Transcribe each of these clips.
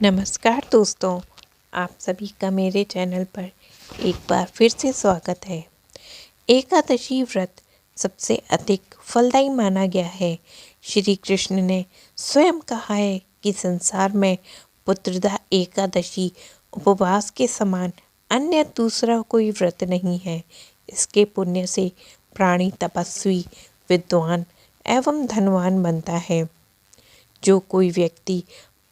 नमस्कार दोस्तों, आप सभी का मेरे चैनल पर एक बार फिर से स्वागत है। एकादशी व्रत सबसे अधिक फलदायी माना गया है। श्री कृष्ण ने स्वयं कहा है कि संसार में पुत्रदा एकादशी उपवास के समान अन्य दूसरा कोई व्रत नहीं है। इसके पुण्य से प्राणी तपस्वी, विद्वान एवं धनवान बनता है। जो कोई व्यक्ति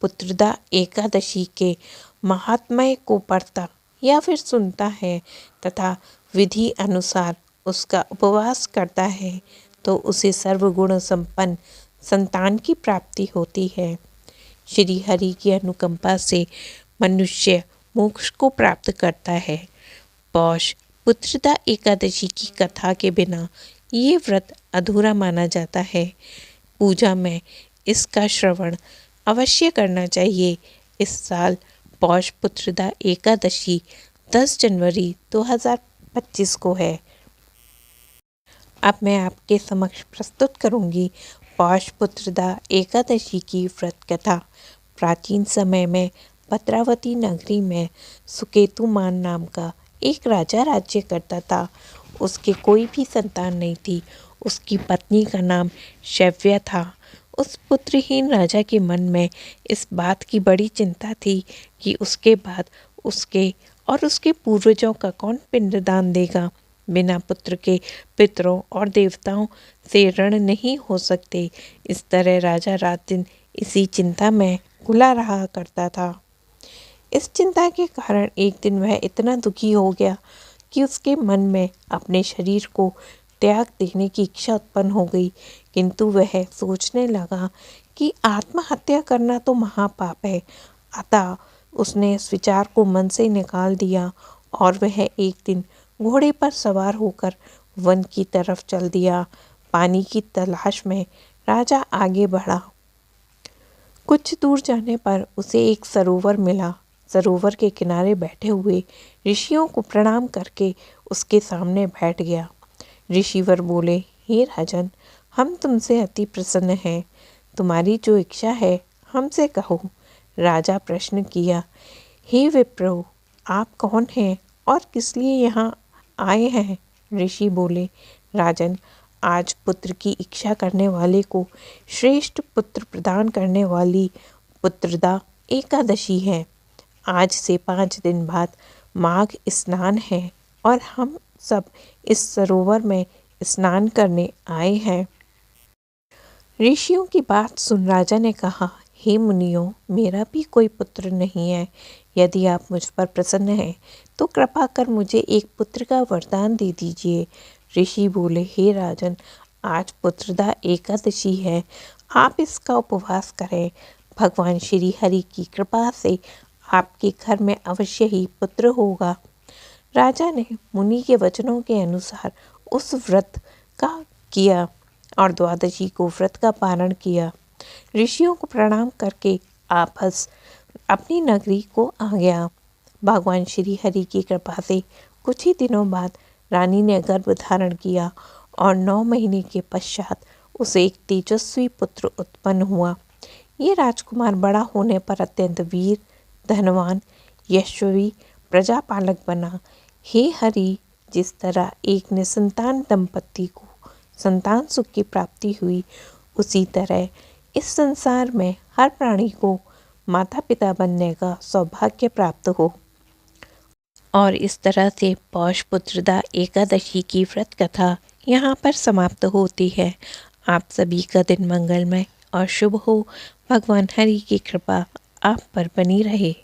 पुत्रदा एकादशी के महात्म्य को पढ़ता या फिर सुनता है तथा विधि अनुसार उसका उपवास करता है तो उसे सर्वगुण संपन्न संतान की प्राप्ति होती है। श्री हरि की अनुकंपा से मनुष्य मोक्ष को प्राप्त करता है। पौष पुत्रदा एकादशी की कथा के बिना ये व्रत अधूरा माना जाता है। पूजा में इसका श्रवण अवश्य करना चाहिए। इस साल पौष पुत्रदा एकादशी 10 जनवरी 2025 को है। अब मैं आपके समक्ष प्रस्तुत करूंगी पौष पुत्रदा एकादशी की व्रत कथा। प्राचीन समय में भद्रावती नगरी में सुकेतुमान नाम का एक राजा राज्य करता था। उसके कोई भी संतान नहीं थी। उसकी पत्नी का नाम शैव्या था। उस पुत्रहीन राजा के मन में इस बात की बड़ी चिंता थी कि उसके बाद उसके और उसके पूर्वजों का कौन पिंडदान देगा। बिना पुत्र के पितरों और देवताओं से ऋण नहीं हो सकते। इस तरह राजा रात दिन इसी चिंता में घुला रहा करता था। इस चिंता के कारण एक दिन वह इतना दुखी हो गया कि उसके मन में अपने शरीर को त्याग देने की इच्छा उत्पन्न हो गई। किंतु वह सोचने लगा कि आत्महत्या करना तो महापाप है। अतः उसने इस विचार को मन से निकाल दिया और वह एक दिन घोड़े पर सवार होकर वन की तरफ चल दिया। पानी की तलाश में राजा आगे बढ़ा। कुछ दूर जाने पर उसे एक सरोवर मिला। सरोवर के किनारे बैठे हुए ऋषियों को प्रणाम करके उसके सामने बैठ गया। ऋषिवर बोले, हे राजन, हम तुमसे अति प्रसन्न हैं। तुम्हारी जो इच्छा है हमसे कहो। राजा प्रश्न किया, हे विप्रो, आप कौन हैं और किस लिए यहाँ आए हैं? ऋषि बोले, राजन, आज पुत्र की इच्छा करने वाले को श्रेष्ठ पुत्र प्रदान करने वाली पुत्रदा एकादशी है। आज से 5 दिन बाद माघ स्नान है और हम सब इस सरोवर में स्नान करने आए हैं। ऋषियों की बात सुन राजा ने कहा, हे मुनियों, मेरा भी कोई पुत्र नहीं है। यदि आप मुझ पर प्रसन्न हैं तो कृपा कर मुझे एक पुत्र का वरदान दे दीजिए। ऋषि बोले, हे राजन, आज पुत्रदा एकादशी है। आप इसका उपवास करें। भगवान श्री हरि की कृपा से आपके घर में अवश्य ही पुत्र होगा। राजा ने मुनि के वचनों के अनुसार उस व्रत का किया और द्वादशी को व्रत का पारण किया। ऋषियों को प्रणाम करके आपस अपनी नगरी को आ गया। भगवान श्री हरि की कृपा से कुछ ही दिनों बाद रानी ने गर्भ धारण किया और 9 महीने के पश्चात उसे एक तेजस्वी पुत्र उत्पन्न हुआ। ये राजकुमार बड़ा होने पर अत्यंत वीर, धनवान, यशस्वी, प्रजापालक बना। हे हरि, जिस तरह एक निसंतान दंपति को संतान सुख की प्राप्ति हुई, उसी तरह इस संसार में हर प्राणी को माता पिता बनने का सौभाग्य प्राप्त हो। और इस तरह से पौष पुत्रदा एकादशी की व्रत कथा यहाँ पर समाप्त होती है। आप सभी का दिन मंगलमय और शुभ हो। भगवान हरि की कृपा आप पर बनी रहे।